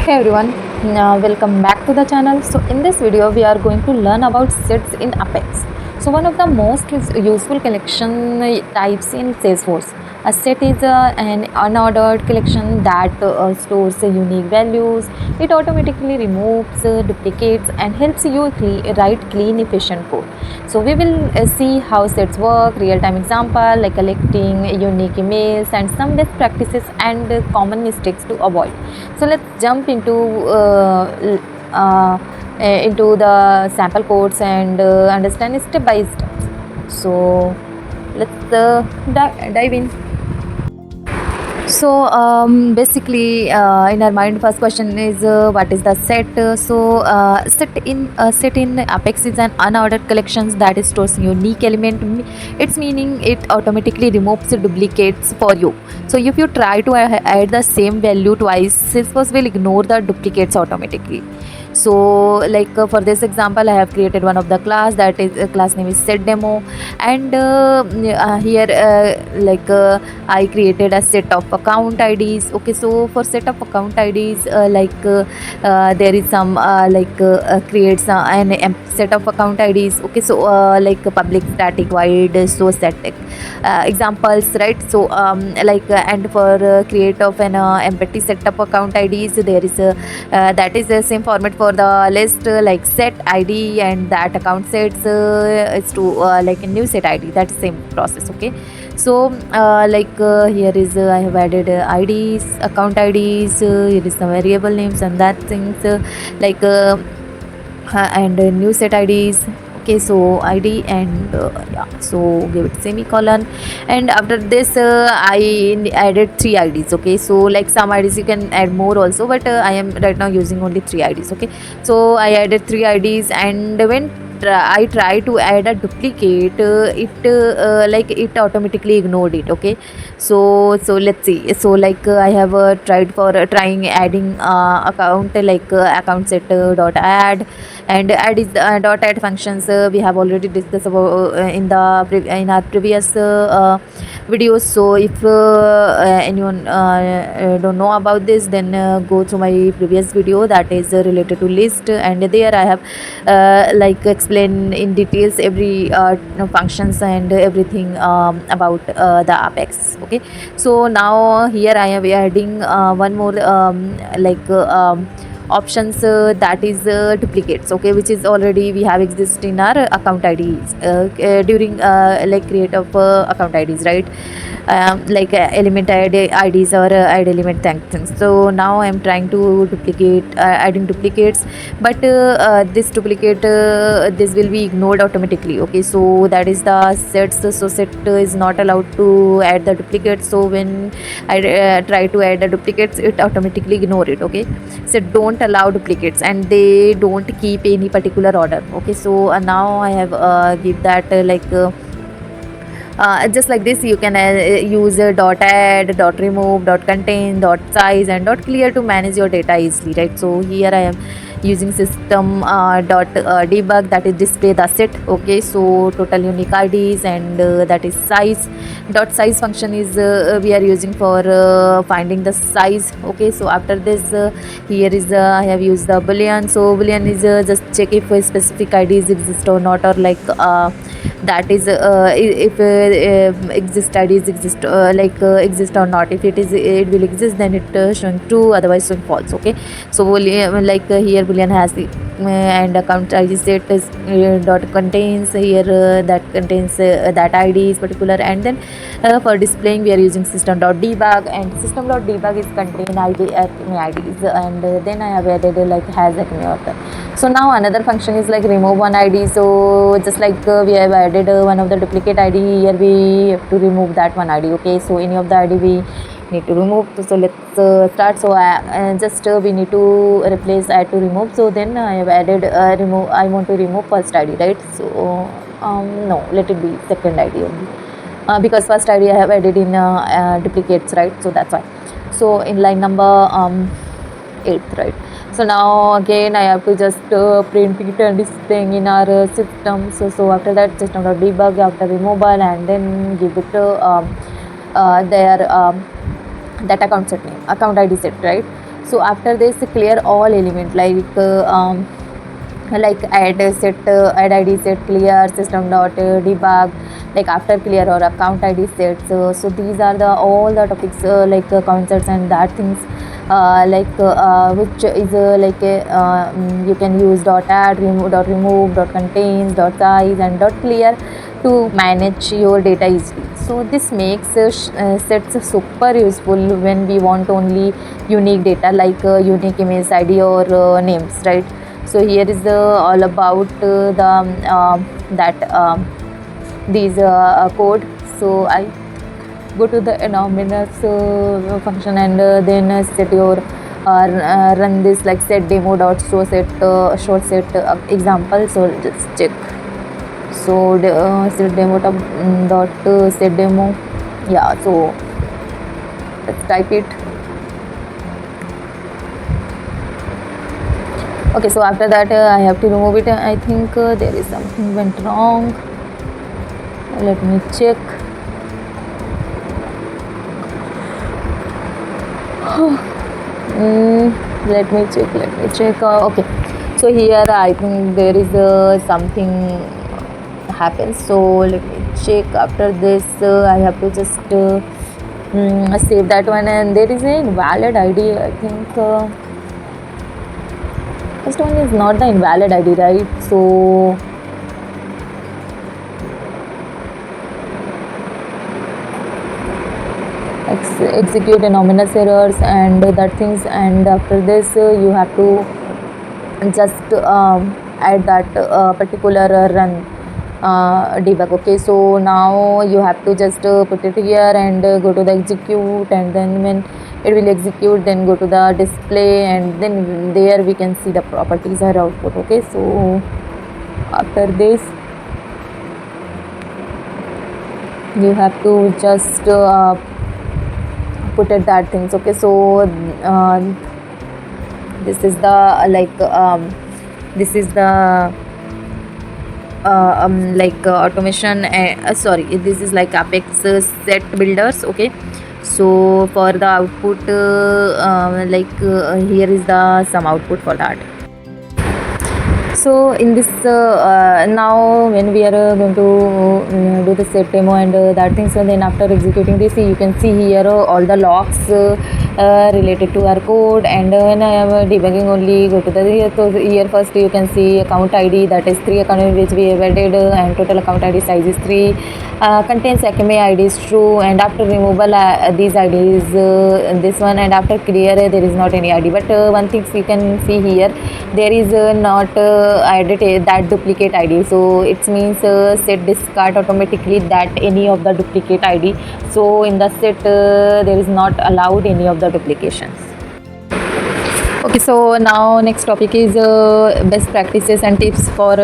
Hey everyone, welcome back to the channel. So in this video we are going to learn about sets in Apex. So one of the most useful collection types in Salesforce. A set is an unordered collection that stores unique values. It automatically removes duplicates and helps you write clean efficient code. So we will see how sets work, real-time example like collecting unique emails and some best practices and common mistakes to avoid. So let's jump into the sample codes and understand step by step. So let's dive in. So basically in our mind first question is what is the set. Set in Apex is an unordered collections that stores unique element. It's meaning it automatically removes duplicates for you. So if you try to add the same value twice, Salesforce will ignore the duplicates automatically. So like for this example, I have created one of the class, that is class name is set demo, and here I created a set of account IDs. Okay, so for set of account IDs, there is some creates an set of account IDs. Okay, so public, static, void, so static examples, right? So and for create of an empty set of account IDs, there is a that is the same format for the list, like set ID, and that account sets is to like a new set ID. That's same process. Okay, so here is I have added IDs, account IDs. Here is some variable names and that things and new set IDs. Okay, so ID and yeah, so give it semicolon, and after this I added 3 IDs. Okay, so like some IDs you can add more also, but I am right now using only 3 IDs. Okay, so I added 3 IDs, and when I try to add a duplicate, it automatically ignored it. Okay, so let's see. So I have tried for trying adding account account set dot add, and add is dot add functions we have already discussed about in our previous videos. So if anyone don't know about this, then go to my previous video that is related to list, and there I have explain in details every functions and everything about the Apex. Okay, so now here I am adding one more options, that is duplicates. Okay, which is already we have exist in our account IDs during create of account IDs, right? Element IDs or add element things. So now I am trying to duplicate adding duplicates, but this duplicate this will be ignored automatically. Okay, so that is the sets. So set is not allowed to add the duplicates. So when I try to add the duplicates, it automatically ignore it. Okay, so don't allow duplicates, and they don't keep any particular order. Okay, so now I have give that just like this you can use dot add, dot remove, dot contain, dot size, and dot clear to manage your data easily, right? So here I am using system dot debug, that is display the set. Okay, so total unique IDs, and that is size. Dot size function is we are using for finding the size. Okay, so after this here is I have used the boolean. So boolean is just check if a specific IDs exist or not, or that is if exist IDs exist exist or not. If it will exist, then it showing true, otherwise showing false. Okay, so boolean, here boolean has the and account ID set is dot contains. Here that contains that ID is particular, and then for displaying we are using system dot debug, and system dot debug is contain IDs, and then I have added has acme author. So now another function is remove one ID. So just we have added one of the duplicate ID, here we have to remove that one ID. Okay, so any of the ID we need to remove. So let's start. So just we need to replace add to remove. So then I have added remove. I want to remove first ID, right? So no, let it be second ID only, because first ID I have added in duplicates, right? So that's why. So in line number 8, right? So now again I have to just print it and this thing in our system. So after that, system dot debug after removal, and then give it their that account set name, account ID set, right? So after this, clear all element like add set add id set clear system dot debug, like after clear or account id sets. So these are the all the topics concepts and that things which is you can use dot add, dot remove, dot contains, dot size and dot clear to manage your data easily. So this makes sets super useful when we want only unique data like unique image id or names, right? So here is the all about these code. So I go to the anonymous function and then set your run this like set demo dot show set example. So just check. So set demo set demo, yeah. So let's type it. Okay, so after that I have to remove it. I think there is something went wrong. Let me check. Let me check. Okay, so here I think there is something happens. So let me check. After this I have to just save that one, and there is an invalid id. I think first one is not the invalid id, right? So execute anomalous errors and that things, and after this you have to just add that particular run debug. Okay, so now you have to just put it here and go to the execute, and then when it will execute, then go to the display, and then there we can see the properties or output. Okay, so after this you have to just put it that things. Okay, so this is the this is the automation sorry, this is like Apex set builders. Okay, so for the output here is the some output for that. So in this now when we are going to do the set demo and that thing, so then after executing this you can see here all the logs related to our code, and when I am debugging only go to the here. So here first you can see account id, that is 3 account which we have added, and total account id size is 3, contains ACMA id is true, and after removal these IDs this one, and after clear there is not any id. But one thing you can see here, there is not added that duplicate id. So it means set discard automatically that any of the duplicate id. So in the set there is not allowed any of the duplications. Okay, so now next topic is best practices and tips for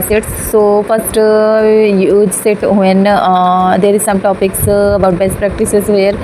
sets. So first use set when there is some topics about best practices where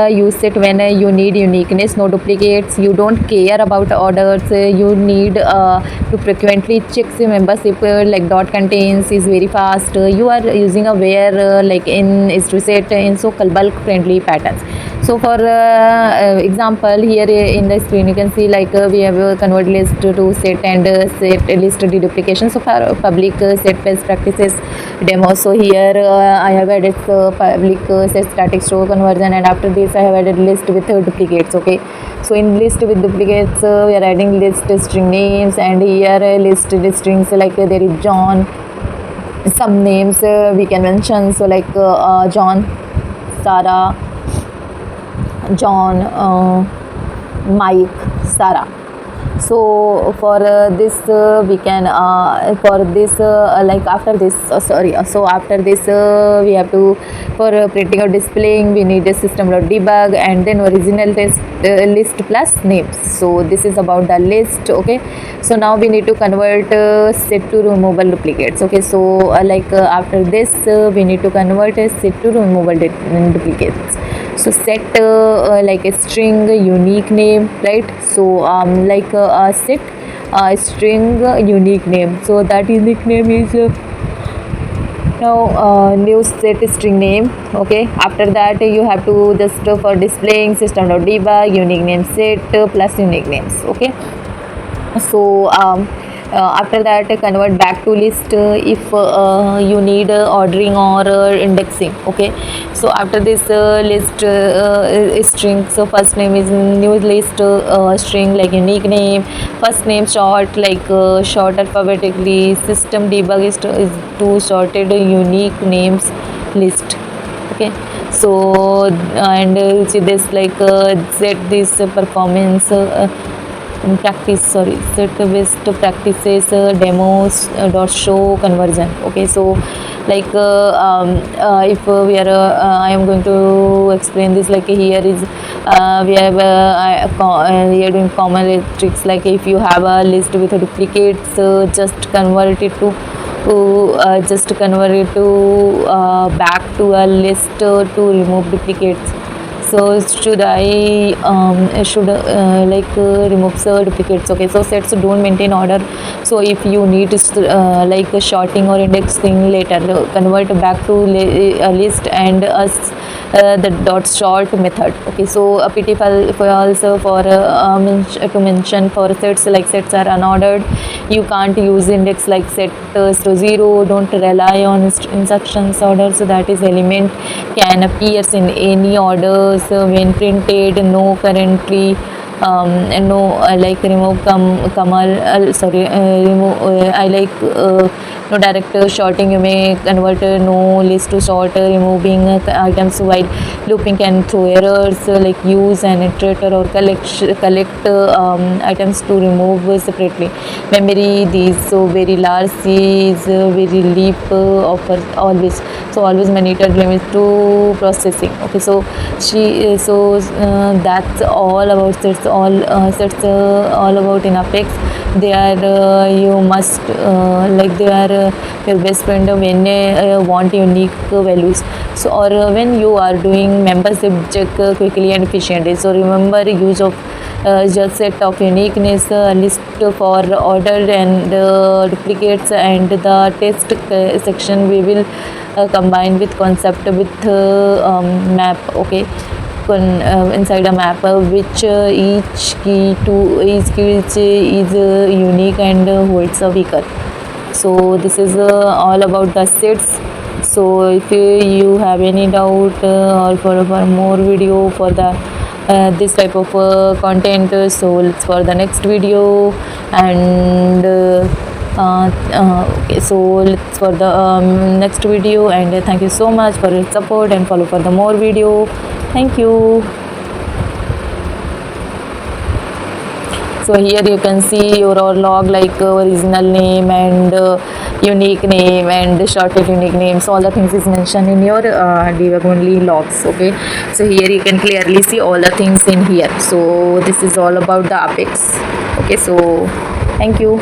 use set when you need uniqueness, no duplicates, you don't care about orders, you need to frequently check the membership like dot contains is very fast, you are using a where like in is to set in so-called bulk friendly patterns. So for example, here in the screen you can see like we have a convert list to set and set list deduplication. So for public set best practices demo, so here I have added public set static store conversion, and after this I have added list with duplicates. Okay, so in list with duplicates we are adding list string names, and here list strings like there is John, some names we can mention, so like John, Sarah, John, Mike, Sarah. So for this we can for this like after this so after this we have to for printing or displaying we need a system.debug and then original test list plus names. So this is about the list. Okay, so now we need to convert set to removable duplicates. Okay, so after this we need to convert a set to removable duplicates. So set like a string unique name, right? So set string unique name, so that unique name is Now new set string name. Okay, after that you have to just for displaying system.debug unique name set plus unique names. Okay, so after that convert back to list if you need ordering or indexing. Okay, so after this list string, so first name is new list string like unique name, first name short like short alphabetically, system debug to sorted unique names list. Okay, so and see this like set this performance practice, sorry, set best practices demos dot show conversion. Okay, so like if we are I am going to explain this like here is we have we are doing common tricks like if you have a list with duplicates just convert it to just convert it to back to a list to remove duplicates. So should I should like remove the duplicates. Okay, so sets don't maintain order, so if you need like sorting or indexing later, convert back to a list and the dot sort method. Okay, so a pt file for also for to mention for sets like sets are unordered, you can't use index like set to 0, don't rely on instructions order, so that is element can appear in any orders when printed, no currently and no like remove kamal sorry remove I like no direct sorting, you may convert no list to sort removing items while looping can throw errors like use an iterator or collect items to remove separately. Memory these, so very large C is very leap offers always, so always monitor limit to processing. Okay, so she so that's all about sets, all sets all about in Apex. They are you must like they are your best friend when want unique values, so or when you are doing membership check quickly and efficiently. So remember use of just set of uniqueness list for order and duplicates, and the test section we will combine with concept with map. Okay, inside a map which each key to each key is unique and holds a weaker. So this is all about the sets. So if you have any doubt or for more video for the this type of content, so let's for the next video. And okay, so let's for the next video, and thank you so much for your support and follow for the more video. Thank you. So here you can see your log like original name and unique name and shorted unique names, all the things is mentioned in your debug only logs. Okay, so here you can clearly see all the things in here. So this is all about the Apex. Okay, so thank you.